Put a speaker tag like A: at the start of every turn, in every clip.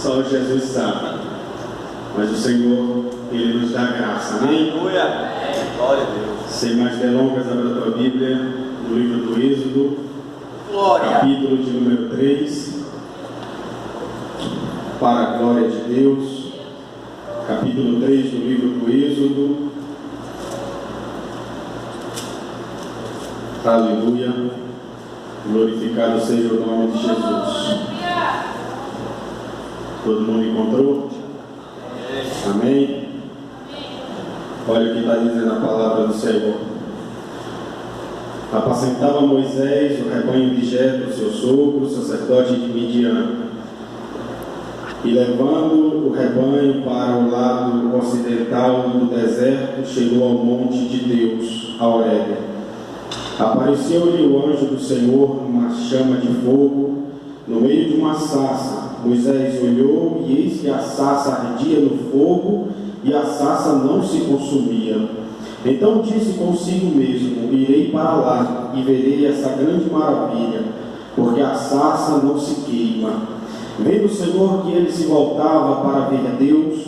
A: Só Jesus sabe. Mas o Senhor, Ele nos dá graça. Amém?
B: Aleluia. Glória a Deus.
A: Sem mais delongas, abra a tua Bíblia no livro do Êxodo, capítulo de número 3. Para a glória de Deus, capítulo 3 do livro do Êxodo. Aleluia. Glorificado seja o nome de Jesus. Todo mundo encontrou? Amém? Olha o que está dizendo a palavra do Senhor. Apacentava Moisés o rebanho de Jetro, seu sogro, sacerdote de Midian, e levando o rebanho para o lado ocidental do deserto, chegou ao monte de Deus, a Horebe. Apareceu-lhe o anjo do Senhor numa chama de fogo, no meio de uma sarça. Moisés olhou e eis que a sarça ardia no fogo e a sarça não se consumia. Então disse consigo mesmo: irei para lá e verei essa grande maravilha, porque a sarça não se queima. Vendo o Senhor que ele se voltava para ver Deus,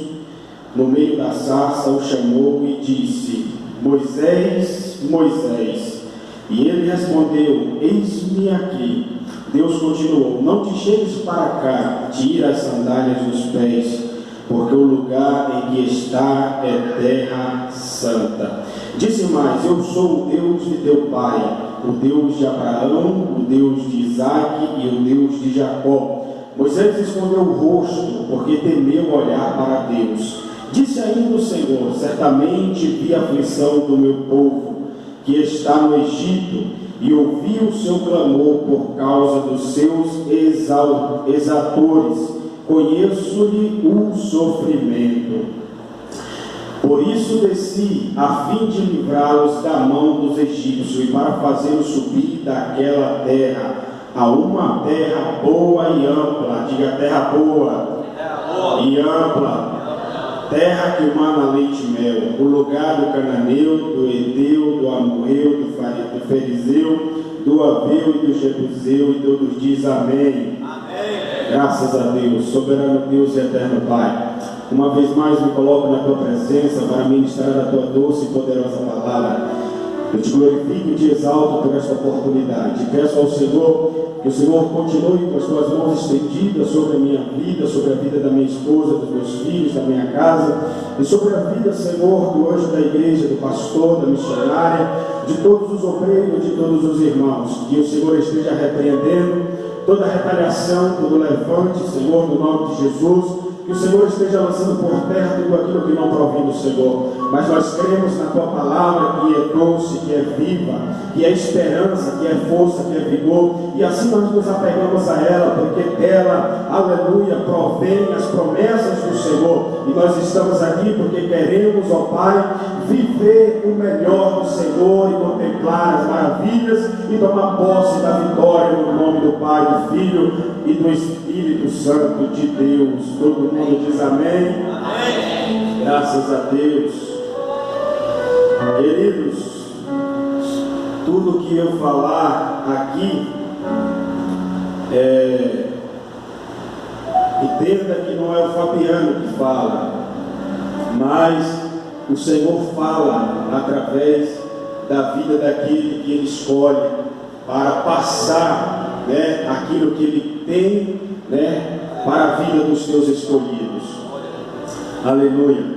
A: no meio da sarça o chamou e disse: Moisés, Moisés. E ele respondeu: eis-me aqui. Deus continuou: não te chegues para cá, tira as sandálias dos pés, porque o lugar em que está é terra santa. Disse mais: eu sou o Deus de teu pai, o Deus de Abraão, o Deus de Isaque e o Deus de Jacó. Moisés escondeu o rosto, porque temeu olhar para Deus. Disse ainda o Senhor: certamente vi a aflição do meu povo, que está no Egito, e ouvi o seu clamor por causa dos seus exatores. Conheço-lhe o sofrimento. Por isso desci, a fim de livrá-los da mão dos egípcios, e para fazê-los subir daquela terra a uma terra boa e ampla. Diga: terra boa e ampla, terra que mana leite e mel, o lugar do cananeu, do Hedeu, do Amorreu, do Ferizeu, do Aveu e do Jebuseu. E todos diz amém. Amém. Graças a Deus, soberano Deus e eterno Pai. Uma vez mais me coloco na tua presença para ministrar a tua doce e poderosa palavra. Eu te glorifico e te exalto por esta oportunidade. Peço ao Senhor que o Senhor continue com as tuas mãos estendidas sobre a minha vida, sobre a vida da minha esposa, dos meus filhos, da minha casa, e sobre a vida, Senhor, do anjo da igreja, do pastor, da missionária, de todos os obreiros, de todos os irmãos. Que o Senhor esteja repreendendo toda retaliação, todo levante, Senhor, no nome de Jesus. Que o Senhor esteja lançando por terra tudo aquilo que não provém do Senhor. Mas nós cremos na tua palavra, que é doce, que é viva, que é esperança, que é força, que é vigor. E assim nós nos apegamos a ela, porque dela, aleluia, provém as promessas do Senhor. E nós estamos aqui porque queremos, ó Pai, viver o melhor do Senhor e contemplar as maravilhas e tomar posse da vitória no nome do Pai, do Filho e do Espírito Santo de Deus. Todo mundo diz amém? Amém. Graças a Deus. Queridos, tudo que eu falar aqui, entenda que não é o Fabiano que fala, mas o Senhor fala através da vida daquele que Ele escolhe para passar, aquilo que Ele tem, para a vida dos seus escolhidos. Aleluia.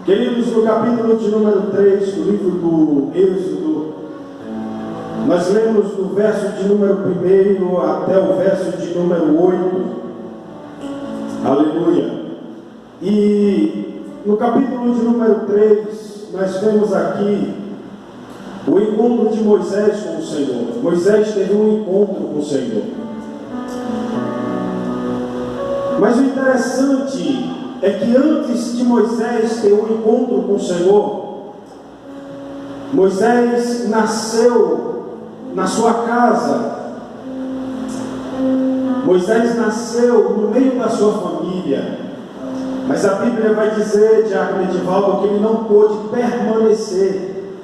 A: Queridos, no capítulo de número 3 do livro do Êxodo, nós lemos do verso de número 1 até o verso de número 8. Aleluia. E no capítulo de número 3, nós vemos aqui o encontro de Moisés com o Senhor. Moisés teve um encontro com o Senhor. Mas o interessante é que antes de Moisés ter um encontro com o Senhor, Moisés nasceu na sua casa. Moisés nasceu no meio da sua família. Mas a Bíblia vai dizer, Diácono Edivaldo, que ele não pôde permanecer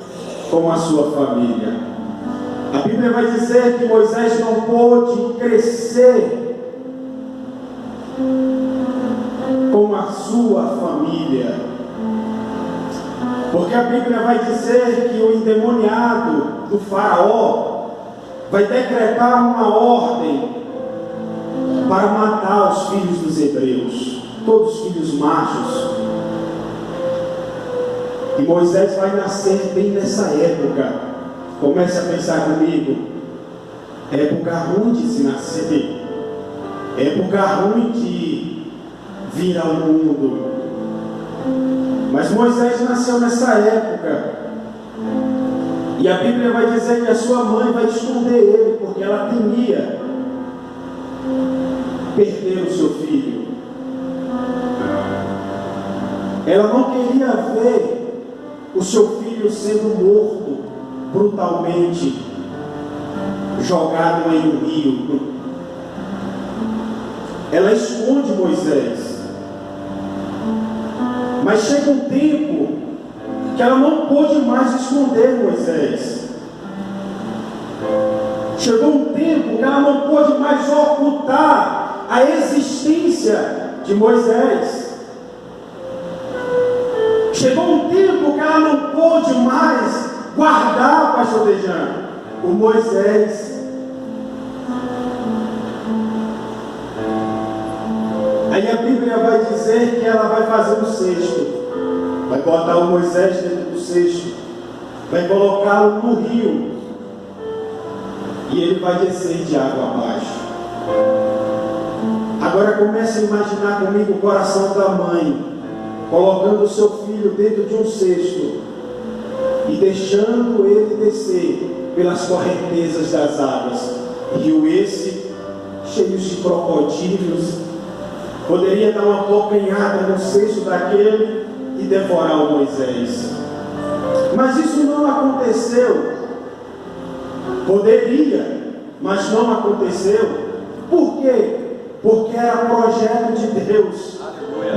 A: com a sua família. A Bíblia vai dizer que Moisés não pôde crescer com a sua família. Porque a Bíblia vai dizer que o endemoniado do faraó vai decretar uma ordem para matar os filhos dos hebreus, todos os filhos machos. E Moisés vai nascer bem nessa época. Comece a pensar comigo. Época ruim de se nascer, época ruim de vir ao mundo. Mas Moisés nasceu nessa época. E a Bíblia vai dizer que a sua mãe vai esconder ele, porque ela temia perder o seu filho. Ela não queria ver o seu filho sendo morto brutalmente, jogado em um rio. Ela esconde Moisés. Mas chega um tempo que ela não pôde mais esconder Moisés. Chegou um tempo que ela não pôde mais ocultar a existência de Moisés. Chegou um tempo que ela não pôde mais guardar, pastor Dejan, o Moisés. Aí a Bíblia vai dizer que ela vai fazer um cesto, vai botar o Moisés dentro do cesto, vai colocá-lo no rio, e ele vai descer de água abaixo. Agora comece a imaginar comigo o coração da mãe, colocando o seu filho dentro de um cesto e deixando ele descer pelas correntezas das águas. Rio esse, cheios de crocodilos, poderia dar uma bocanhada no cesto daquele e devorar o Moisés. Mas isso não aconteceu. Poderia, mas não aconteceu. Por quê? Porque era projeto de Deus.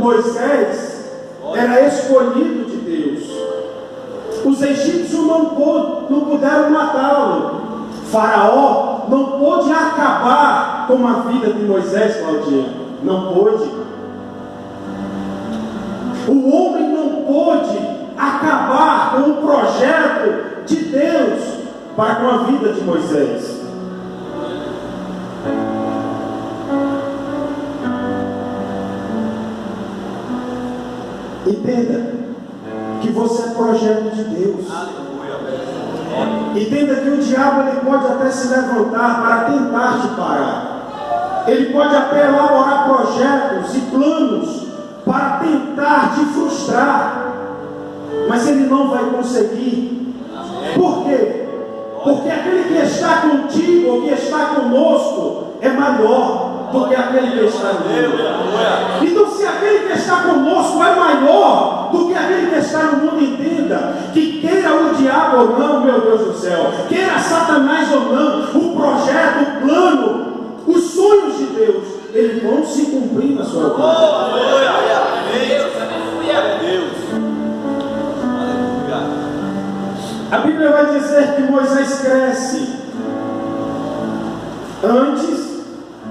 A: Moisés era escolhido de Deus. Os egípcios não puderam matá-lo. Faraó não pôde acabar com a vida de Moisés, Claudinha. Não pôde. O homem não pôde acabar com o projeto de Deus para com a vida de Moisés. Entenda que você é projeto de Deus. Entenda que o diabo ele pode até se levantar para tentar te parar. Ele pode até elaborar projetos e planos para tentar te frustrar, mas ele não vai conseguir. Por quê? Porque aquele que está contigo, ou que está conosco, é maior do que aquele que está no mundo. Então, se aquele que está conosco é maior do que aquele que está no mundo, entenda que queira o diabo ou não, meu Deus do céu, queira Satanás ou não, o projeto, o plano, os sonhos de Deus, eles vão se cumprir na sua vida. A Bíblia vai dizer que Moisés cresce. Antes,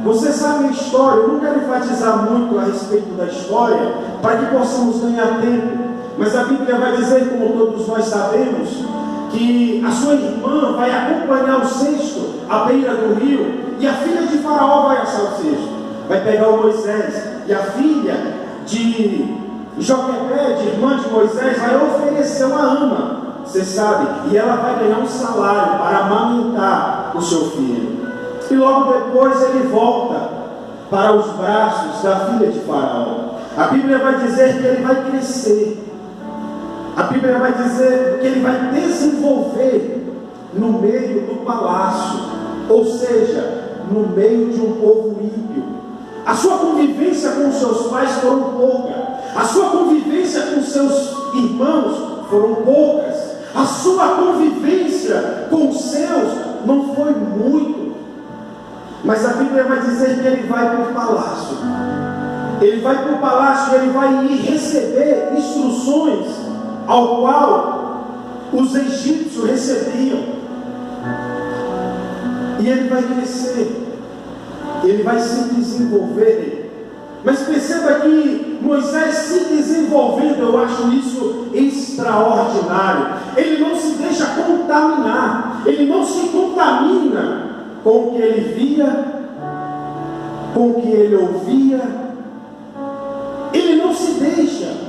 A: você sabe a história, eu não quero enfatizar muito a respeito da história, para que possamos ganhar tempo, mas a Bíblia vai dizer, como todos nós sabemos, que a sua irmã vai acompanhar o cesto à beira do rio, e a filha de Faraó vai assar o cesto, vai pegar o Moisés, e a filha de Joquebede, irmã de Moisés, vai oferecer uma ama, você sabe, e ela vai ganhar um salário para amamentar o seu filho. E logo depois ele volta para os braços da filha de Faraó. A Bíblia vai dizer que ele vai crescer. A Bíblia vai dizer que ele vai desenvolver no meio do palácio, ou seja, no meio de um povo ímpio. A sua convivência com seus pais foram poucas. A sua convivência com seus irmãos foram poucas. A sua convivência com os seus não foi muito. Mas a Bíblia vai dizer que ele vai para o palácio. Ele vai para o palácio e ele vai receber instruções ao qual os egípcios recebiam. E ele vai crescer. Ele vai se desenvolver. Mas perceba que
C: Moisés se desenvolvendo, eu acho isso extraordinário. Ele não se deixa contaminar, ele não se contamina com o que ele via, com o que ele ouvia, ele não se deixa.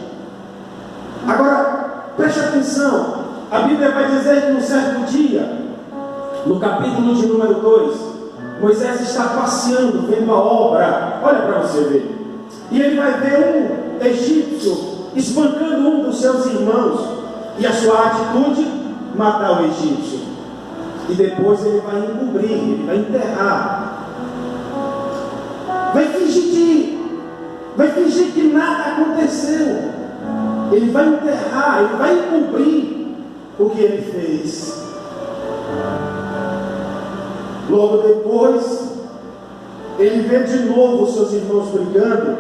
C: Agora, preste atenção, a Bíblia vai dizer que num certo dia, no capítulo de número 2, Moisés está passeando, vendo a obra, olha para você ver, e ele vai ver um egípcio espancando um dos seus irmãos, e a sua atitude, matar o egípcio, e depois ele vai encobrir, ele vai enterrar, vai fingir que nada aconteceu, ele vai enterrar, ele vai encobrir o que ele fez. Logo depois, ele vê de novo os seus irmãos brigando,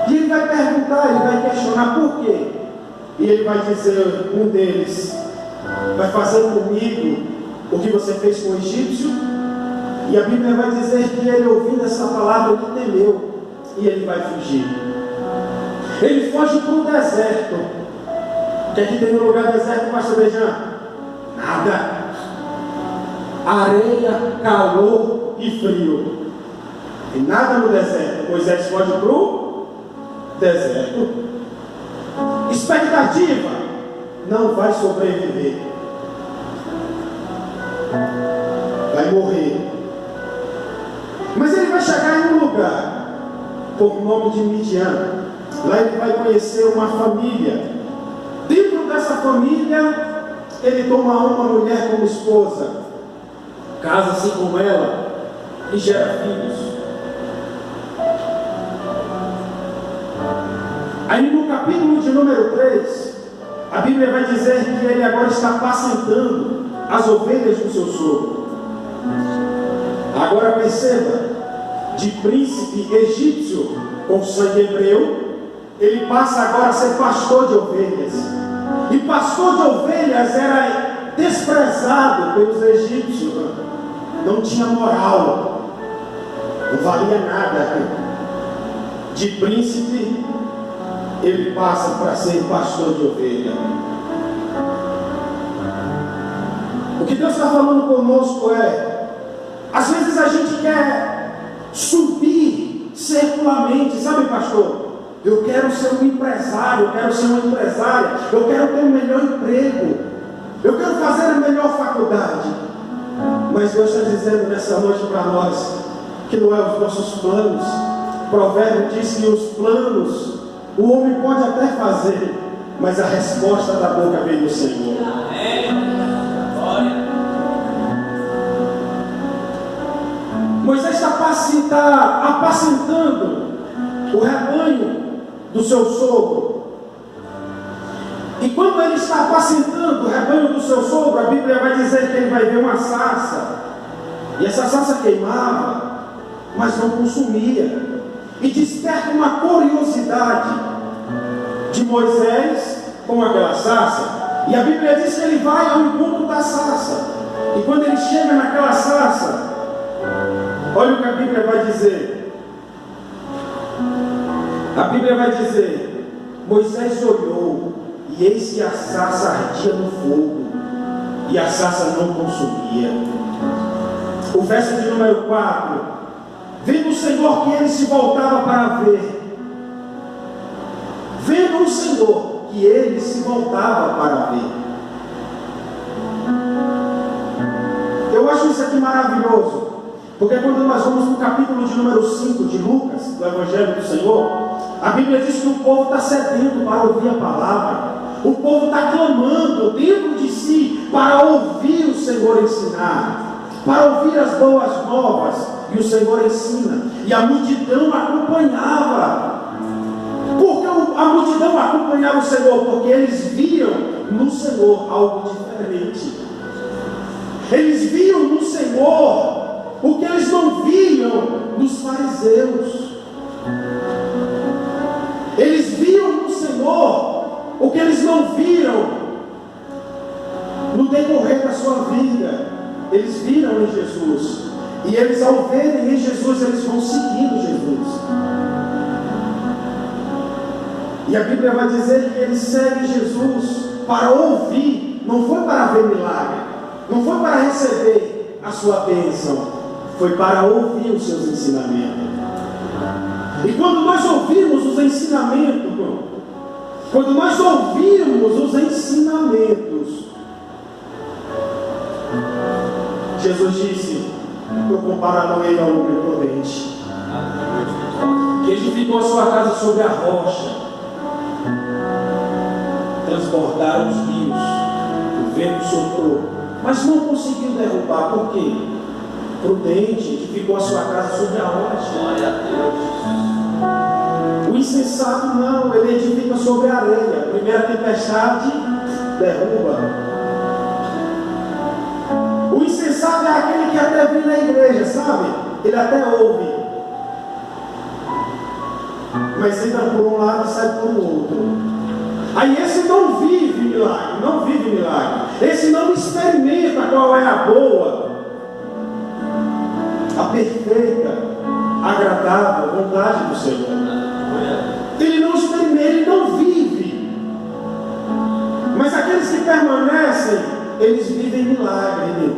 C: e ele vai perguntar, ele vai questionar por quê. E ele vai dizer, um deles, vai fazer comigo o que você fez com o egípcio? E a Bíblia vai dizer que ele, ouvindo essa palavra, ele temeu, e ele vai fugir. Ele foge para o deserto. O que é que tem no lugar deserto, pastor Bejan? Nada. Areia, calor e frio. E nada no deserto. Moisés foge para o deserto. Expectativa: não vai sobreviver, vai morrer. Mas ele vai chegar em um lugar por nome de Midian. Lá ele vai conhecer uma família. Dentro dessa família, ele toma uma mulher como esposa, casa-se com ela e gera filhos. Aí no capítulo de número 3, a Bíblia vai dizer que ele agora está apacentando as ovelhas do seu sogro. Agora perceba, de príncipe egípcio com sangue hebreu, ele passa agora a ser pastor de ovelhas. E pastor de ovelhas era desprezado pelos egípcios, não tinha moral, não valia nada. De príncipe, ele passa para ser pastor de ovelha. O que Deus está falando conosco é, às vezes a gente quer subir circularmente, sabe, pastor? Eu quero ser um empresário, eu quero ser uma empresária, eu quero ter um melhor emprego, eu quero fazer a melhor faculdade. Mas Deus está dizendo nessa noite para nós que não é os nossos planos. O provérbio diz que os planos o homem pode até fazer, mas a resposta da boca vem do Senhor. Moisés está apacentando o rebanho do seu sogro. E quando ele está apacentando o rebanho do seu sogro, a Bíblia vai dizer que ele vai ver uma sarça. E essa sarça queimava, mas não consumia. E desperta uma curiosidade de Moisés com aquela sarça. E a Bíblia diz que ele vai ao encontro da sarça. E quando ele chega naquela sarça, olha o que a Bíblia vai dizer. A Bíblia vai dizer: Moisés olhou, e eis que a sarça ardia no fogo, e a sarça não consumia. O verso de número 4: vendo o Senhor que ele se voltava para ver. Vendo o Senhor que ele se voltava para ver. Eu acho isso aqui maravilhoso, porque quando nós vamos no capítulo de número 5 de Lucas, do Evangelho do Senhor, a Bíblia diz que o povo está sedento para ouvir a palavra. O povo está clamando dentro de si para ouvir o Senhor ensinar, para ouvir as boas novas. E o Senhor ensina. E a multidão acompanhava. Por que a multidão acompanhava o Senhor? Porque eles viam no Senhor algo diferente. Eles viam no Senhor o que eles não viam nos fariseus. Eles viam no Senhor o que eles não viram no decorrer da sua vida. Eles viram em Jesus. E eles, ao verem em Jesus, eles vão seguindo Jesus. E a Bíblia vai dizer que ele segue Jesus para ouvir, não foi para ver milagre, não foi para receber a sua bênção, foi para ouvir os seus ensinamentos. E quando nós ouvimos os ensinamentos, quando nós ouvimos os ensinamentos, Jesus disse: eu comparo ele ao homem prudente, que edificou a sua casa sobre a rocha. Transbordaram os rios, o vento soprou, mas não conseguiu derrubar. Por quê? Prudente, edificou a sua casa sobre a rocha.
B: Glória a Deus.
C: O insensato não, ele edifica sobre a areia. A primeira tempestade derruba. O insensato é aquele que até vem na igreja, sabe? Ele até ouve, mas entra por um lado e sai por outro. Aí esse não vive milagre, não vive milagre. Esse não experimenta qual é a boa, a perfeita, agradável vontade do Senhor. Ele não experimenta, ele não vive. Mas aqueles que permanecem, eles vivem milagre.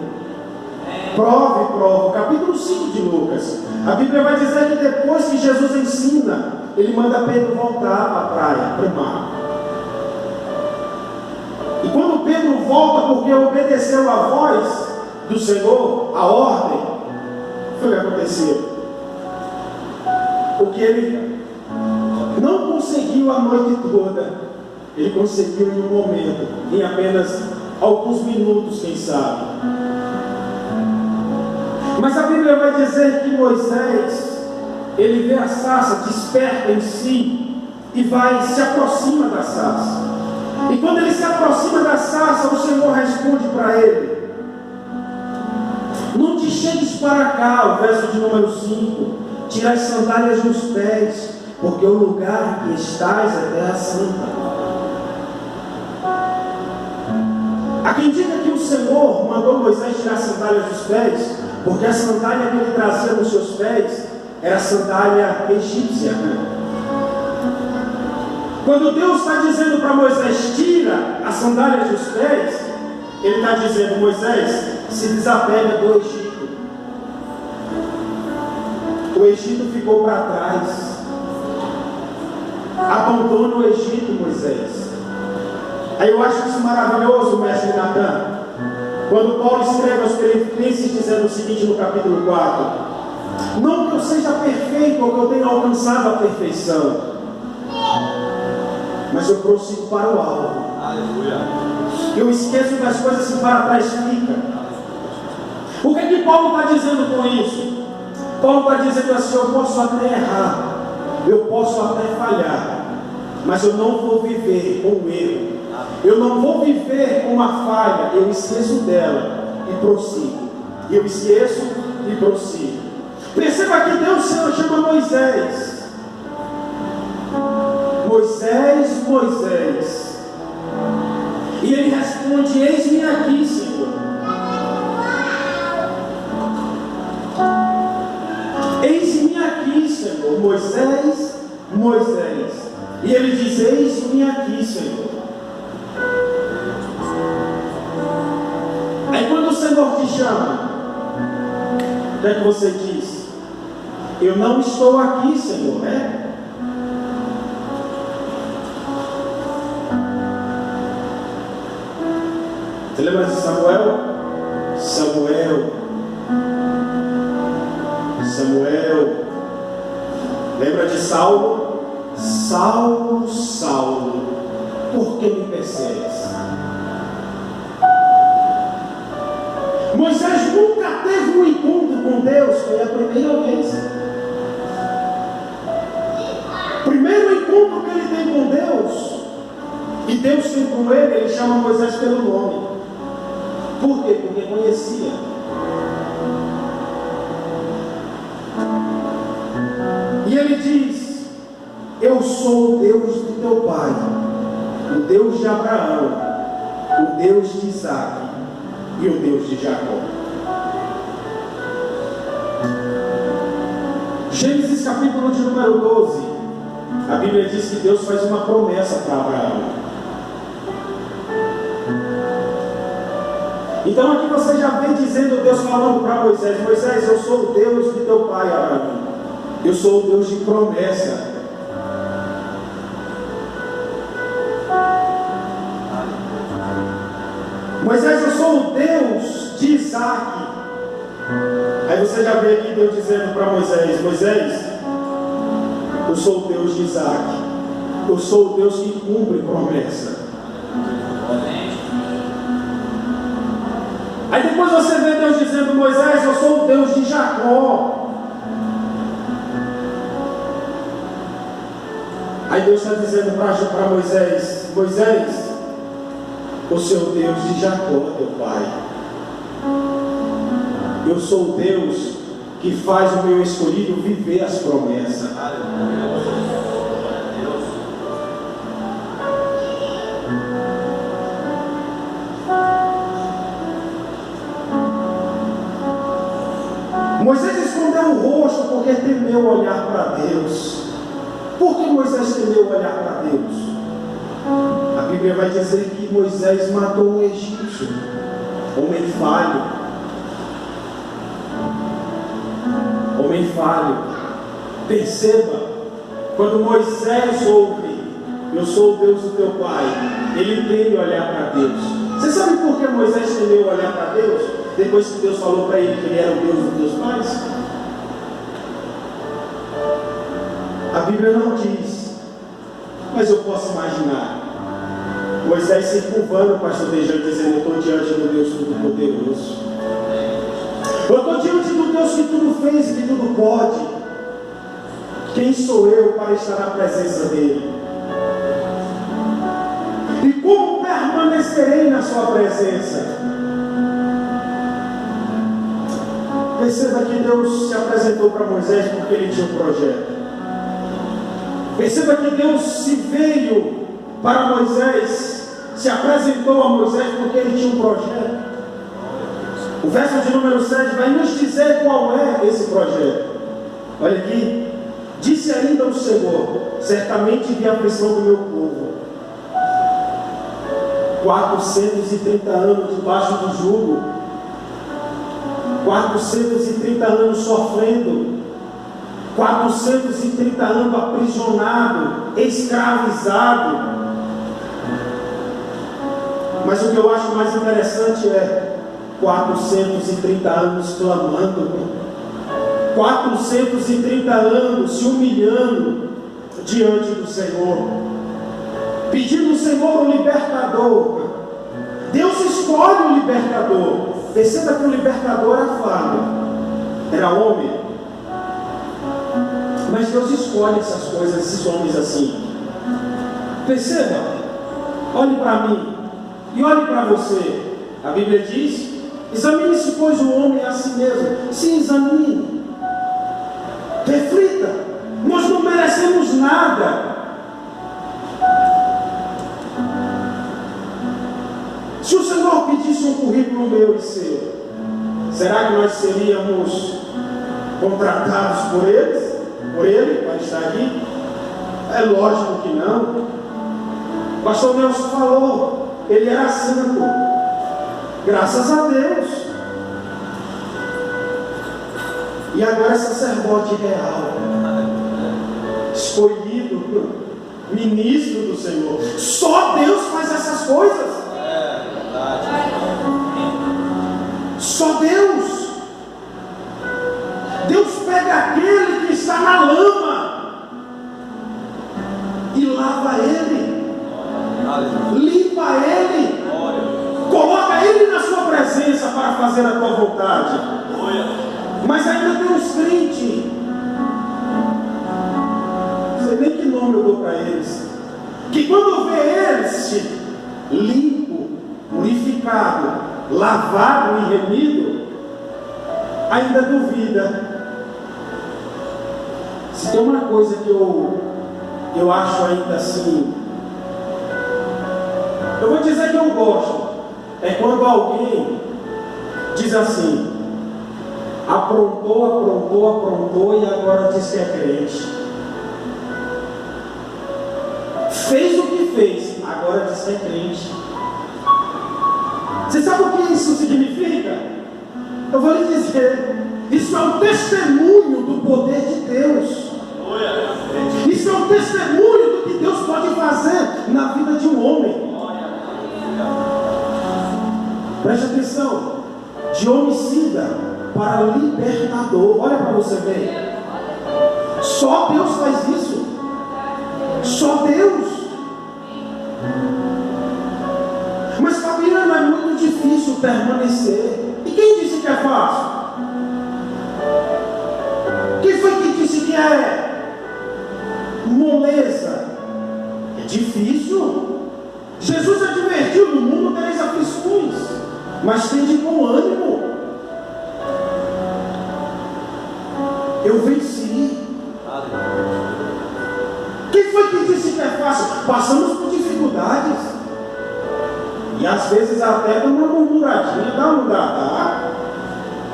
C: Prove. Capítulo 5 de Lucas. A Bíblia vai dizer que depois que Jesus ensina, ele manda Pedro voltar para a praia, para o mar. E quando Pedro volta, porque obedeceu a voz do Senhor, a ordem, foi o que aconteceu. Porque ele não conseguiu a noite toda, ele conseguiu em um momento, em apenas alguns minutos, quem sabe. Mas a Bíblia vai dizer que Moisés, ele vê a sarça, desperta em si e se aproxima da sarça. E quando ele se aproxima da sarça, o Senhor responde para ele: não te chegues para cá, o verso de número 5, tira as sandálias dos pés, porque o lugar em que estás é terra santa. Há quem diga que o Senhor mandou Moisés tirar as sandálias dos pés, porque a sandália que ele trazia nos seus pés era a sandália egípcia. Quando Deus está dizendo para Moisés: tira as sandálias dos pés, ele está dizendo: Moisés, se desapega do Egito. O Egito ficou para trás. Abandona o Egito, Moisés. Aí eu acho isso maravilhoso, mestre Natan, quando Paulo escreve aos Filipenses dizendo o seguinte no capítulo 4: não que eu seja perfeito ou que eu tenha alcançado a perfeição, mas eu prossigo para o alvo.
B: Aleluia.
C: Eu esqueço das coisas que para trás ficam. O que que Paulo está dizendo com isso? Paulo está dizendo assim: eu posso até errar, eu posso até falhar, mas eu não vou viver com o erro, eu não vou viver com uma falha. Eu esqueço dela e prossigo. Eu esqueço e prossigo. Perceba que Deus chama Moisés: Moisés, Moisés. E ele responde: eis-me aqui, Senhor. Eis-me aqui, Senhor. Moisés, Moisés. E ele diz: eis-me aqui, Senhor. Aí quando o Senhor te chama, o que é que você diz? Eu não estou aqui, Senhor, né? Você lembra de Samuel? Samuel. Lembra de Saulo? Saulo, Saulo, por que me persegues? Moisés nunca teve um encontro com Deus, foi a primeira vez. Primeiro encontro que ele tem com Deus, e Deus tem com ele chama Moisés pelo nome. Por quê? Porque conhecia. E ele diz: eu sou o Deus do teu pai, o Deus de Abraão, o Deus de Isaac e o Deus de Jacó. Gênesis capítulo de número 12. A Bíblia diz que Deus faz uma promessa para Abraão. Então aqui você já vem dizendo, Deus falando para Moisés: Moisés, eu sou o Deus de teu pai Abraão. Eu sou o Deus de promessa. Moisés, eu sou o Deus de Isaac. Aí você já vê aqui Deus dizendo para Moisés: Moisés, eu sou o Deus de Isaac. Eu sou o Deus que cumpre promessa. Aí depois você vê Deus dizendo: Moisés, eu sou o Deus de Jacó. Aí Deus está dizendo para Moisés: Moisés, eu sou o Deus de Jacó, teu pai. Eu sou o Deus que faz o meu escolhido viver as promessas. Moisés escondeu o rosto porque temeu olhar para Deus. Por que Moisés temeu olhar para Deus? A Bíblia vai dizer que Moisés matou um egípcio, homem falho. Homem falho. Perceba, quando Moisés ouve: eu sou o Deus do teu pai, ele teme olhar para Deus. Você sabe por que Moisés temeu olhar para Deus? Depois que Deus falou para ele que ele era o Deus dos teus pais? A Bíblia não diz, mas eu posso imaginar Moisés se curvando, pastodejando, dizendo: eu estou diante do Deus Todo-Poderoso. Eu estou diante do Deus que tudo fez e que tudo pode. Quem sou eu para estar na presença dele? E como permanecerei na sua presença? Perceba que Deus se apresentou para Moisés porque ele tinha um projeto. Perceba que Deus se veio para Moisés, se apresentou a Moisés porque ele tinha um projeto. O verso de número 7 vai nos dizer qual é esse projeto. Olha aqui: disse ainda o Senhor: certamente vi a aflição do meu povo, 430 anos debaixo do jugo, 430 anos sofrendo, 430 anos aprisionado, escravizado. Mas o que eu acho mais interessante é 430 anos clamando, 430 anos se humilhando diante do Senhor, pedindo ao Senhor o libertador. Deus escolhe o libertador. Perceba que o libertador era falho, era homem, mas Deus escolhe essas coisas, esses homens assim. Perceba, olhe para mim e olhe para você. A Bíblia diz: examine-se, pois, o homem a si mesmo. Se examine, reflita. Nós não merecemos nada. Se o Senhor pedisse um currículo meu e seu, será que nós seríamos contratados por ele para estar aqui? É lógico que não. O pastor Nelson falou, ele era santo, graças a Deus, e agora é sacerdote real, escolhido, ministro do Senhor. Só Deus faz essas coisas. Só Deus. Deus pega aquele que está na lama e lava ele, limpa ele, coloca ele na sua presença para fazer a tua vontade. Mas ainda tem uns crentes, não sei nem que nome eu dou para eles, que quando vê eles limpo, purificado, lavado e remido, ainda duvida. Se tem uma coisa que eu acho ainda assim, eu vou dizer que eu gosto, é quando alguém diz assim: aprontou e agora diz que é crente. fez, agora diz que é crente. Você sabe o que isso significa? Eu vou lhe dizer, isso é um testemunho do poder de Deus. Isso é um testemunho do que Deus pode fazer na vida de um homem. Preste atenção, de homicida para libertador. Olha para você ver. Só Deus faz isso. Só Deus. Mas Fabiano, é muito difícil permanecer. E quem disse que é fácil? Quem foi que disse que é moleza? É difícil. Jesus advertiu: no mundo tereis aflições, mas tende bom ânimo. Eu venci. Quem foi que disse que é fácil? Passamos por dificuldades. E às vezes até dá uma murmuradinha. Dá ou não dá?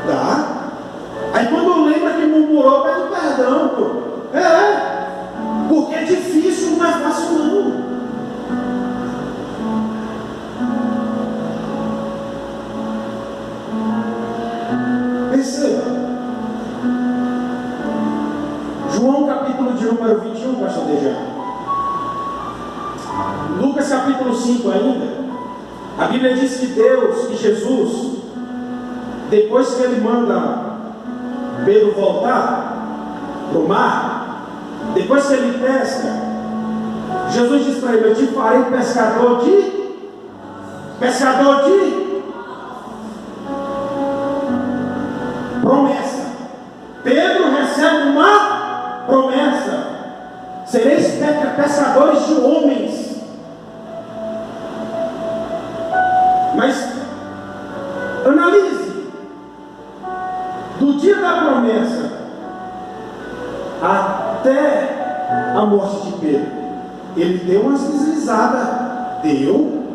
C: Dá. Aí quando lembra que murmurou, pede perdão. Pô. Porque é difícil, não é fácil não. Perceba. João capítulo de número 21, pastor Dejan. Lucas capítulo 5 ainda. A Bíblia diz que Deus, que Jesus, depois que ele manda Pedro voltar para o mar, depois que ele pesca, Jesus diz para ele: eu te farei pescador de promessa. Pedro recebe uma promessa: sereis pescadores de homens. Mas analise, do dia da promessa até a morte de Pedro, ele deu umas deslizadas. Deu.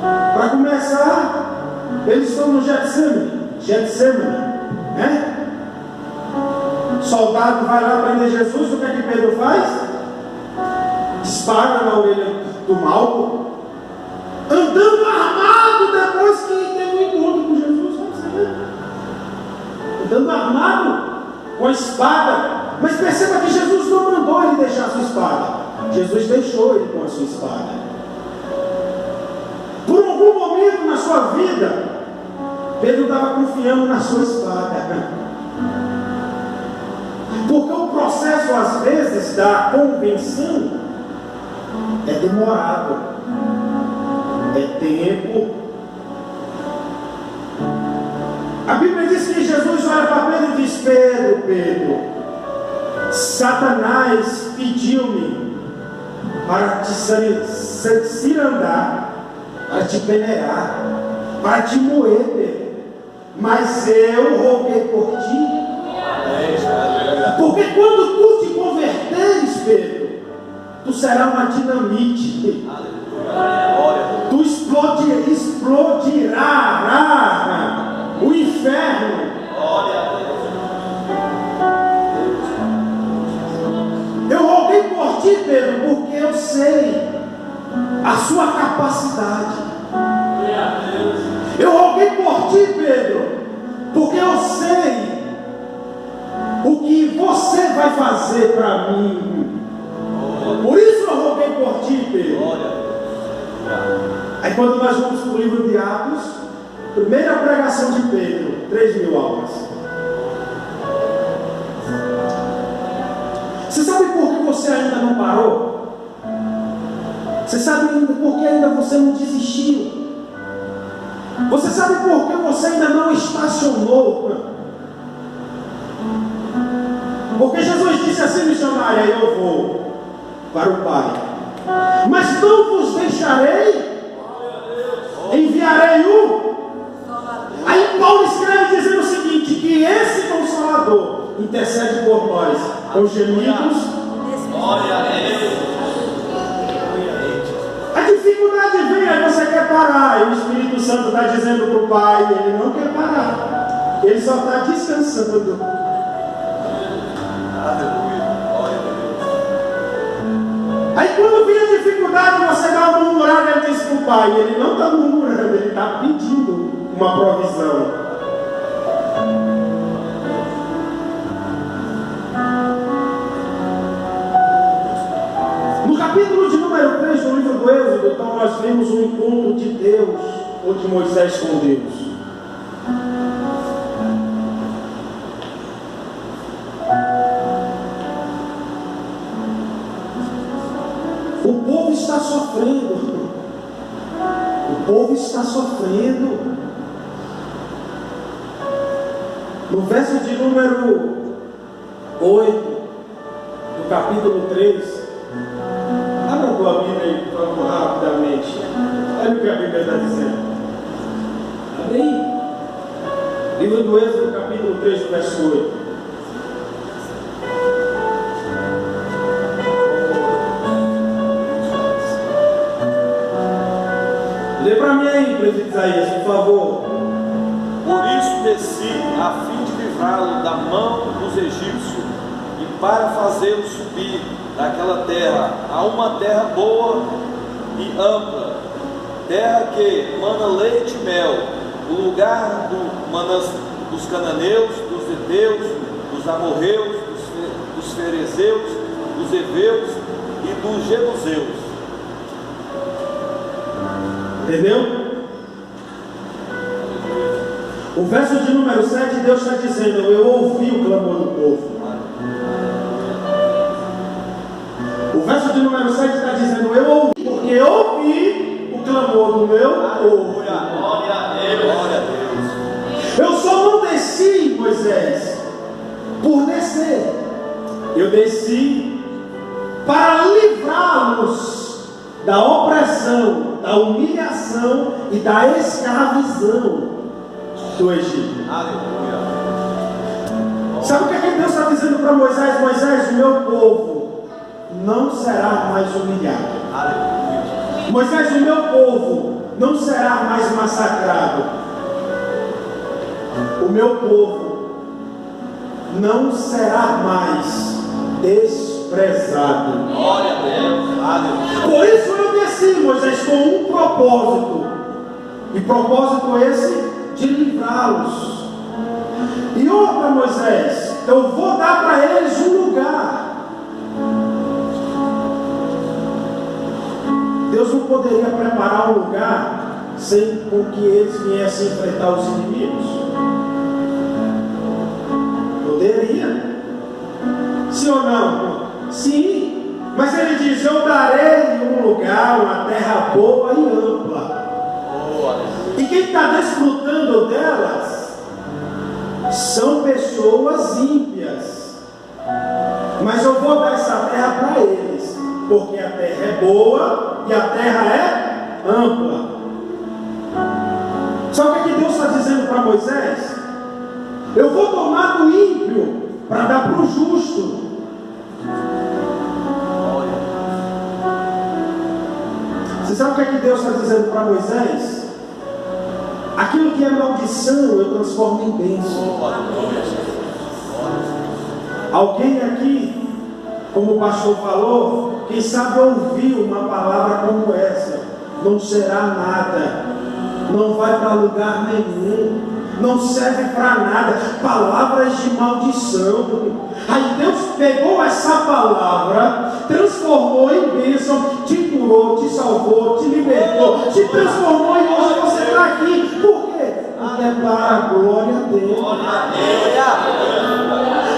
C: Para começar, eles estão no Getsemane, né? O soldado vai lá prender Jesus. O que é que Pedro faz? Dispara na orelha do Malco, andando armado depois que teve um encontro com Jesus. Andando armado com a espada. Mas perceba que Jesus não mandou ele deixar a sua espada. Jesus deixou ele com a sua espada. Por algum momento na sua vida, Pedro estava confiando na sua espada. Porque o processo, às vezes, da convenção é demorado. É tempo. A Bíblia diz que Jesus olha para Pedro e diz: Pedro, Satanás pediu-me para te cirandar, para te peneirar, para te moer, Pedro. Mas eu roguei por ti. Porque quando tu te converteres, Pedro, tu será uma dinamite. Tu explodirá o inferno. Eu roguei por ti, Pedro, porque eu sei a sua capacidade. Eu roguei por ti, Pedro, porque eu sei o que você vai fazer para mim. Por isso eu roguei por ti, Pedro. Aí quando nós vamos para o livro de Atos, primeira pregação de Pedro, 3.000 almas. Você sabe por que você ainda não parou? Você sabe por que ainda você não desistiu? Você sabe por que você ainda não estacionou? Porque Jesus disse assim: missionária, eu vou para o Pai, mas não vos deixarei, enviarei o. Aí Paulo escreve dizendo o seguinte: que esse Consolador intercede por nós com gemidos. A dificuldade vem, aí você quer parar, e o Espírito Santo está dizendo para o Pai, ele não quer parar, ele só está descansando. Aí quando vem a dificuldade, você dá uma murmurada, ele diz para o pai, ele não está murmurando, ele está pedindo uma provisão. No capítulo de número 3 do livro do Êxodo, então nós vemos um encontro de Deus, ou de Moisés com Deus. O povo está sofrendo. O povo está sofrendo. No verso de número 8, do capítulo 3, abra a tua Bíblia aí, vamos rapidamente. Olha o que a Bíblia está dizendo. Abre aí. Livro do Êxodo, capítulo 3, do verso 8. Lê para mim aí, presbítero Isaías, por favor.
B: Por isso desci, a fim de livrá-lo da mão dos egípcios, e para fazê-lo subir daquela terra a uma terra boa e ampla, terra que mana leite e mel, o lugar dos cananeus, dos heteus, dos amorreus, dos ferezeus, dos heveus e dos jebuseus.
C: Entendeu? O verso de número 7, Deus está dizendo: eu ouvi o clamor do povo. O verso de número 7 está dizendo: eu ouvi, porque eu ouvi o clamor do meu povo.
B: Glória a Deus.
C: Eu só não desci, Moisés, por descer. Eu desci para livrá-los da opressão, da humilhação e da escravidão do Egito.
B: Aleluia.
C: Sabe o que Deus está dizendo para Moisés? Moisés, o meu povo não será mais humilhado.
B: Aleluia.
C: Moisés, o meu povo não será mais massacrado. O meu povo não será mais desprezado.
B: Glória a Deus. Aleluia.
C: Por isso eu desci, Moisés, com um propósito. E propósito esse de livrá-los. E outra, Moisés, eu vou dar para eles um lugar. Deus não poderia preparar um lugar sem com que eles viessem enfrentar os inimigos? Poderia. Sim ou não? Sim. Mas ele diz: eu darei um lugar, uma terra boa e ampla. E quem está desfrutando delas são pessoas ímpias. Mas eu vou dar essa terra para eles, porque a terra é boa e a terra é ampla. Sabe o que Deus está dizendo para Moisés? Eu vou tomar do ímpio para dar para o justo. Você sabe o que Deus está dizendo para Moisés? Aquilo que é maldição eu transformo em bênção. Alguém aqui, como o pastor falou, quem sabe ouvir uma palavra como essa: não será nada, não vai para lugar nenhum, não serve para nada, palavras de maldição. Aí Deus pegou essa palavra, transformou em bênção, te curou, te salvou, te libertou, te transformou, e hoje você está aqui. Por quê? Porque é para a glória dele.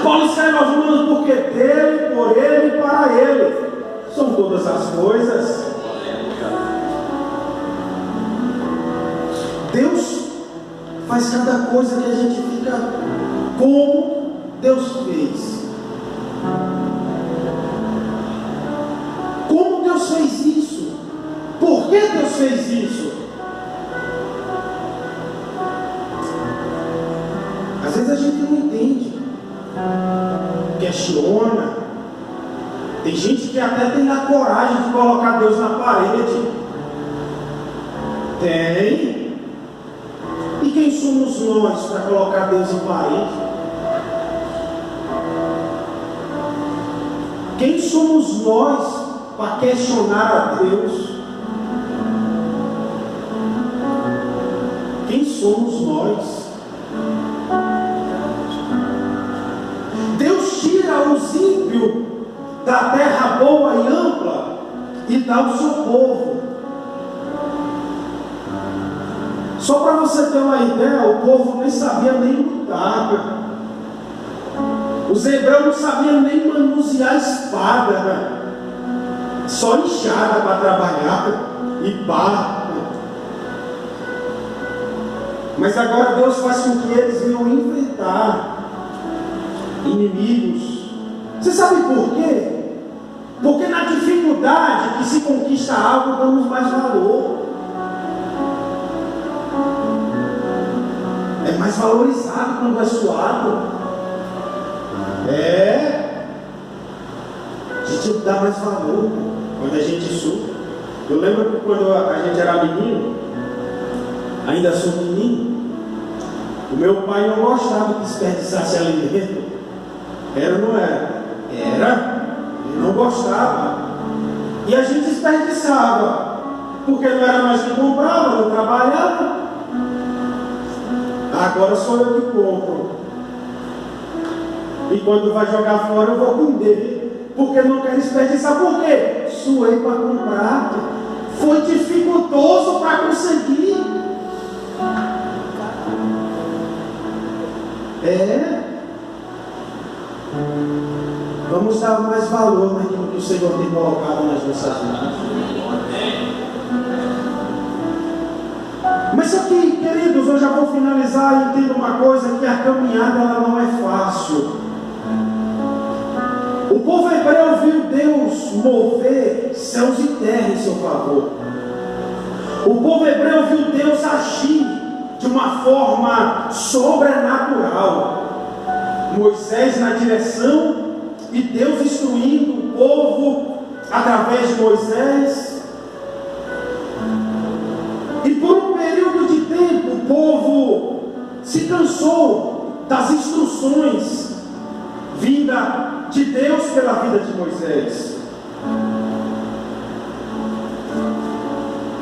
C: Paulo escreve aos Romanos: porque dele, por ele e para ele são todas as coisas. Deus faz cada coisa que a gente fica como Deus fez. Como Deus fez isso? Por que Deus fez isso? Às vezes a gente não entende, questiona. Tem gente que até tem a coragem de colocar Deus na parede. Tem. E quem somos nós para colocar Deus em parede? Quem somos nós para questionar a Deus. Quem somos nós? Deus tira os ímpios da terra boa e ampla e dá ao seu povo. Só para você ter uma ideia, o povo nem sabia nem lutar. Os hebreus não sabiam nem manusear a espada, só enxada para trabalhar e pá. Mas agora Deus faz com que eles venham enfrentar inimigos. Você sabe por quê? Porque na dificuldade que se conquista algo, damos mais valor. É mais valorizado quando é suado. A gente dá mais valor quando a gente sofre. Eu lembro que quando a gente era menino, ainda sou menino, o meu pai não gostava que desperdiçasse alimento. Era ou não era? Era. Ele não gostava. E a gente desperdiçava, porque não era nós que comprava, não trabalhava. Agora sou eu que compro. E quando vai jogar fora eu vou comer, porque não quero desperdiçar. Por quê? Suei para comprar. Foi dificultoso para conseguir. Vamos dar mais valor naquilo que o Senhor tem colocado nas nossas mãos. Mas só que, queridos, eu já vou finalizar e entendo uma coisa, que a caminhada ela não é fácil. O povo hebreu viu Deus mover céus e terra em seu favor. O povo hebreu viu Deus agir de uma forma sobrenatural. Moisés na direção e Deus instruindo o povo através de Moisés. E por um período de tempo o povo se cansou das instruções vinda de Deus pela vida de Moisés.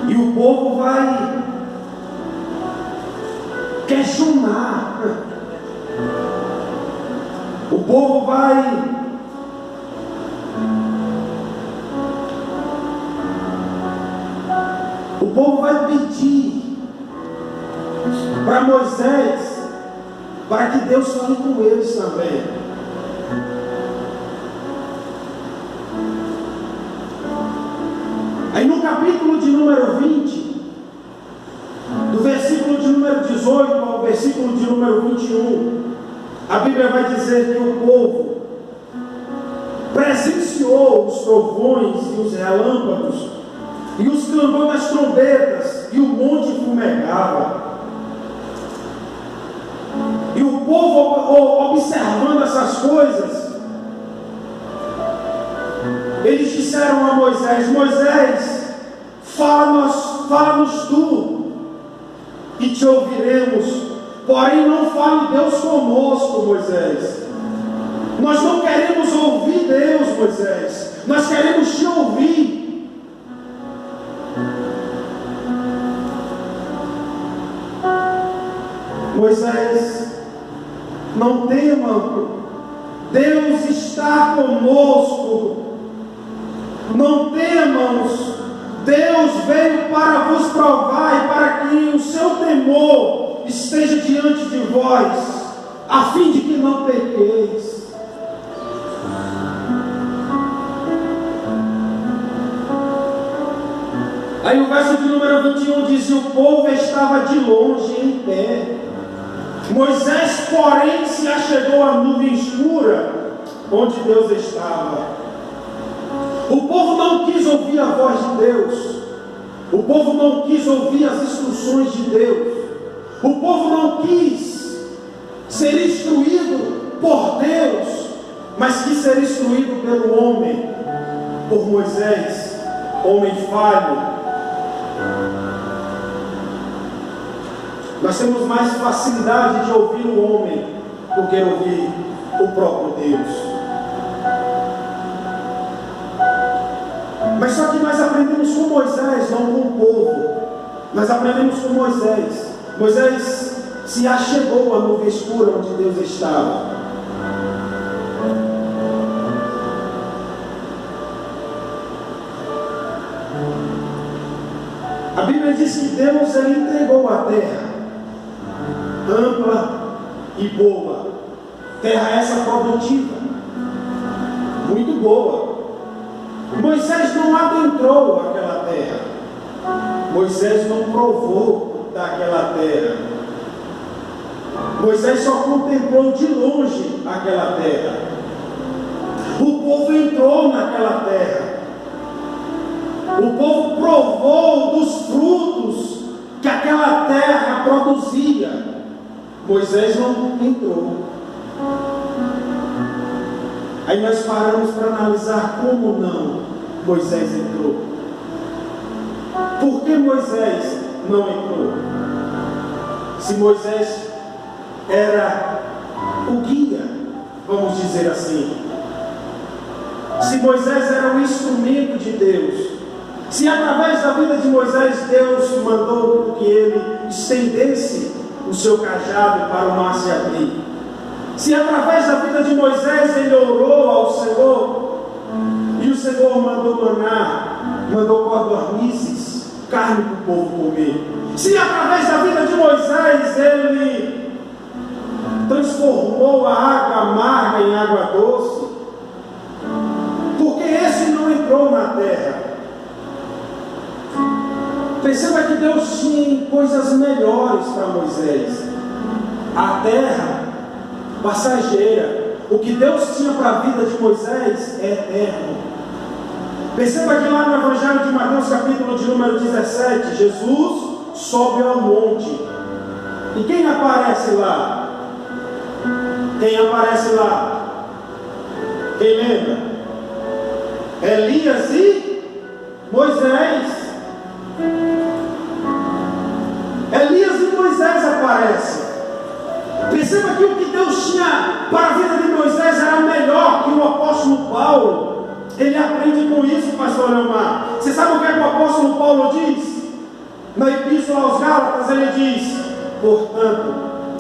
C: E o povo vai questionar. O povo vai pedir para Moisés, para que Deus fale com eles também. Aí no capítulo de número 20, do versículo de número 18 ao versículo de número 21, a Bíblia vai dizer que o povo presenciou os trovões e os relâmpagos e os clamores das trombetas, e o monte fumegava. E o povo, observando essas coisas, eles disseram a Moisés: Moisés, fala-nos tu, e te ouviremos. Porém não fale Deus conosco, Moisés. Nós não queremos ouvir Deus, Moisés. Nós queremos te ouvir. Moisés, não temam, Deus está conosco. Não temamos, Deus veio para vos provar e para que o seu temor esteja diante de vós, a fim de que não pequeis. Aí o verso de número 21 diz: o povo estava de longe em pé. Moisés, porém, se achegou à nuvem escura onde Deus estava. O povo não quis ouvir a voz de Deus. O povo não quis ouvir as instruções de Deus. O povo não quis ser instruído por Deus, mas quis ser instruído pelo homem, por Moisés, homem falho. Nós temos mais facilidade de ouvir o homem do que ouvir o próprio Deus. aprendemos com Moisés, não com o povo. Nós aprendemos com Moisés. Moisés se achegou à nuvem escura onde Deus estava. A Bíblia diz que Deus ele entregou a terra ampla e boa. Terra essa produtiva, muito boa. Moisés não adentrou aquela terra. Moisés não provou daquela terra. Moisés só contemplou de longe aquela terra. O povo entrou naquela terra. O povo provou dos frutos que aquela terra produzia. Moisés não entrou. Aí nós paramos para analisar como não Moisés entrou. Por que Moisés não entrou? Se Moisés era o guia, vamos dizer assim. Se Moisés era o instrumento de Deus. Se através da vida de Moisés Deus mandou que ele estendesse o seu cajado para o mar se abrir. Se através da vida de Moisés ele orou ao Senhor e o Senhor mandou maná, mandou codornizes, carne para o povo comer. Se através da vida de Moisés ele transformou a água amarga em água doce, porque esse não entrou na terra. Perceba que Deus tinha coisas melhores para Moisés. A terra passageira. O que Deus tinha para a vida de Moisés é eterno. Perceba que lá no Evangelho de Mateus, capítulo de número 17, Jesus sobe ao monte. E quem aparece lá? Quem aparece lá? Quem lembra? Elias e Moisés. Elias e Moisés aparecem. Perceba que o que Deus tinha para a vida de Moisés era melhor que o apóstolo Paulo. Ele aprende com isso, pastor Leomar. Você sabe o que, é que o apóstolo Paulo diz? Na epístola aos Gálatas ele diz: portanto,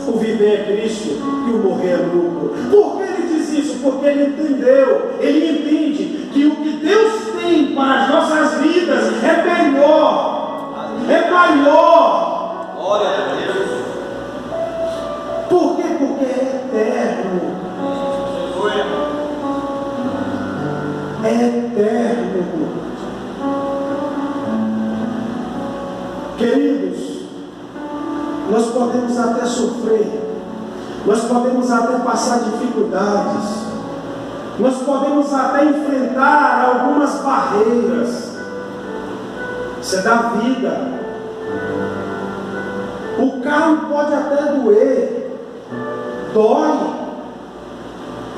C: o viver é Cristo e o morrer é lucro. Por que ele diz isso? Porque ele entendeu, ele entende que o que Deus tem para as nossas vidas é melhor, é maior.
B: Glória a Deus.
C: Por quê? Porque é eterno. É eterno. Queridos, nós podemos até sofrer, nós podemos até passar dificuldades, nós podemos até enfrentar algumas barreiras. Isso é da vida. O carro pode até doer, dói,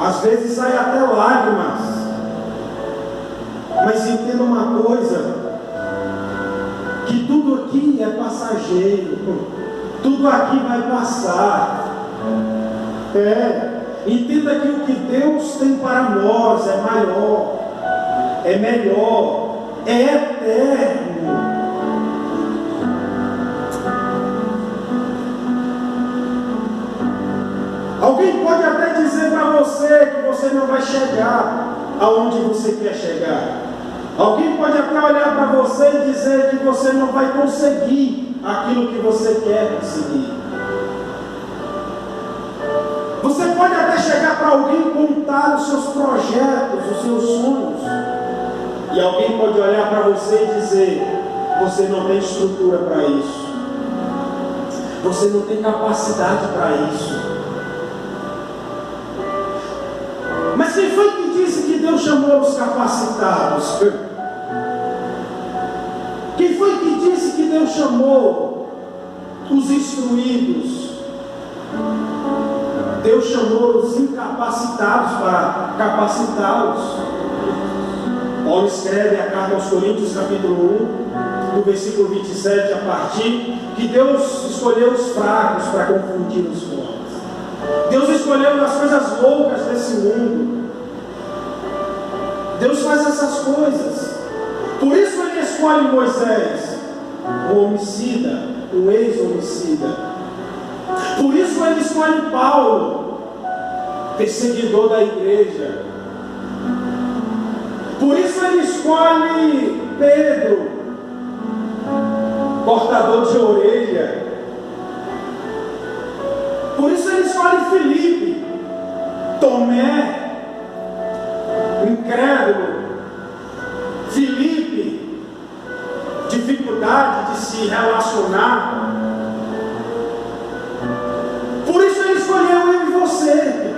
C: às vezes sai até lágrimas, mas entenda uma coisa, que tudo aqui é passageiro, tudo aqui vai passar. Entenda que o que Deus tem para nós é maior, é melhor, é eterno. Alguém pode até dizer para você que você não vai chegar aonde você quer chegar. Alguém pode até olhar para você e dizer que você não vai conseguir aquilo que você quer conseguir. Você pode até chegar para alguém e contar os seus projetos, os seus sonhos. E alguém pode olhar para você e dizer: você não tem estrutura para isso. Você não tem capacidade para isso. Mas quem foi que disse que Deus chamou os capacitados? Quem foi que disse que Deus chamou os instruídos? Deus chamou os incapacitados para capacitá-los. Paulo escreve a carta aos Coríntios, capítulo 1, do versículo 27 a partir, que Deus escolheu os fracos para confundir os fortes. Deus escolheu as coisas loucas desse mundo. Deus faz essas coisas. Por isso Ele escolhe Moisés? Um homicida, um ex-homicida. Por isso ele escolhe Paulo, perseguidor da igreja. Por isso ele escolhe Pedro, cortador de orelha. Por isso ele escolhe Filipe, Tomé, incrédulo. Filipe, dificuldade de se relacionar. Por isso ele escolheu eu e você,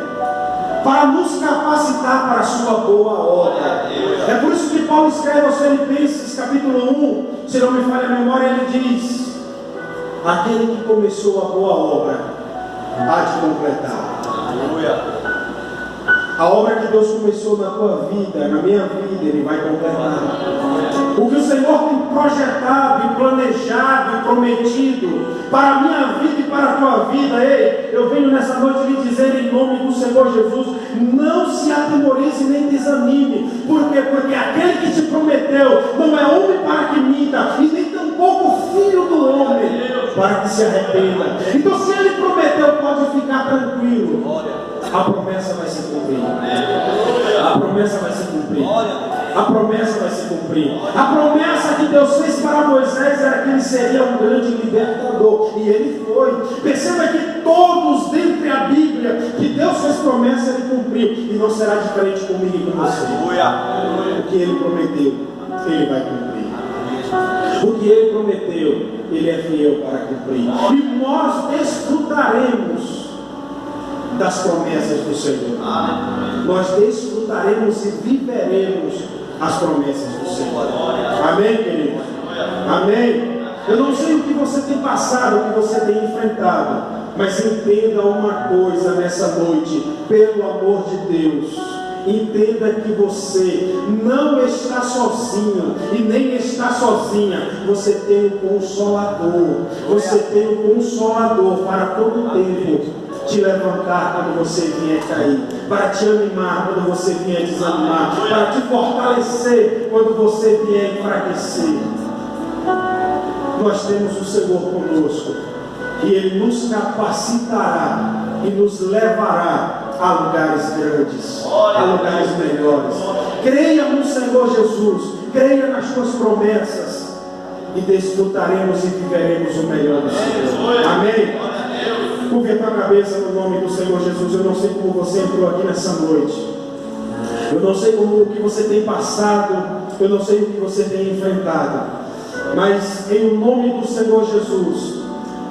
C: para nos capacitar para a sua boa obra. É por isso que Paulo escreve aos Filipenses, capítulo 1, se não me falha a memória, ele diz: aquele que começou a boa obra há de completar.
B: Aleluia.
C: A obra que Deus começou na tua vida, na minha vida, Ele vai completar. O que o Senhor tem projetado e planejado e prometido para a minha vida e para a tua vida, ei, eu venho nessa noite lhe dizer em nome do Senhor Jesus: não se atemorize nem desanime. Por quê? Porque aquele que te prometeu não é homem para que minta, e nem tampouco filho do homem para que se arrependa. Então, se Ele prometeu, pode ficar tranquilo. A promessa vai se cumprir. A promessa vai se cumprir. A promessa vai se cumprir. A promessa que Deus fez para Moisés era que ele seria um grande libertador. E ele foi. Perceba que todos dentre a Bíblia que Deus fez promessa, ele cumpriu. E não será diferente comigo e com você. O que ele prometeu, ele vai cumprir. O que ele prometeu, ele é fiel para cumprir. E nós desfrutaremos das promessas do Senhor. Nós desfrutaremos e viveremos as promessas do Senhor. Amém, queridos? Amém? Eu não sei o que você tem passado, o que você tem enfrentado, mas entenda uma coisa nessa noite, pelo amor de Deus. Entenda que você não está sozinho e nem está sozinha. Você tem um Consolador. Você tem um Consolador para todo o tempo te levantar quando você vier cair, para te animar quando você vier desanimar, para te fortalecer quando você vier enfraquecer. Nós temos o Senhor conosco e Ele nos capacitará e nos levará a lugares grandes, a lugares melhores. Creia no Senhor Jesus, creia nas suas promessas e desfrutaremos e viveremos o melhor do Senhor. Amém? Curve a tua cabeça no nome do Senhor Jesus. Eu não sei como você entrou aqui nessa noite. Eu não sei o que você tem passado. Eu não sei o que você tem enfrentado. Mas em nome do Senhor Jesus,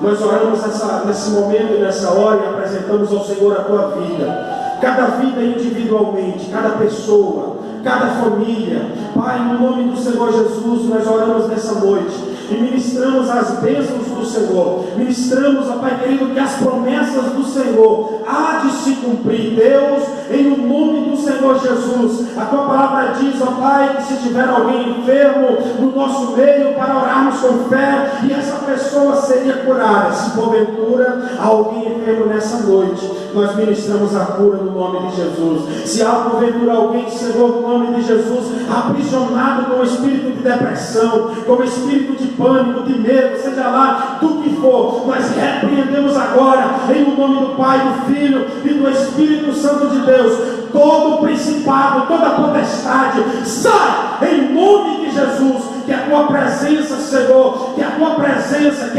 C: nós oramos nesse momento e nessa hora e apresentamos ao Senhor a tua vida. Cada vida individualmente, cada pessoa, cada família. Pai, no nome do Senhor Jesus, nós oramos nessa noite e ministramos as bênçãos do Senhor. Ministramos, ó Pai querido, que as promessas do Senhor há de se cumprir. Deus, em o nome do Senhor Jesus, a tua palavra diz, ó Pai, que se tiver alguém enfermo no nosso meio, para orarmos com fé, e essa pessoa seria curada. Se porventura há alguém enfermo nessa noite, nós ministramos a cura no nome de Jesus. Se há porventura alguém, Senhor, no nome de Jesus, aprisionado com o espírito de depressão, com o espírito de pânico, de medo, seja lá do que for, nós repreendemos agora, em o nome do Pai, do Filho e do Espírito Santo de Deus, todo principado, toda potestade, sai em nome de Jesus. Que a tua presença, Senhor, que a tua presença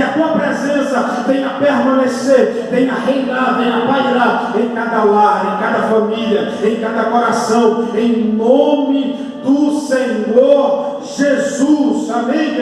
C: venha permanecer, venha reinar, venha pairar em cada lar, em cada família, em cada coração, em nome do Senhor Jesus. Amém.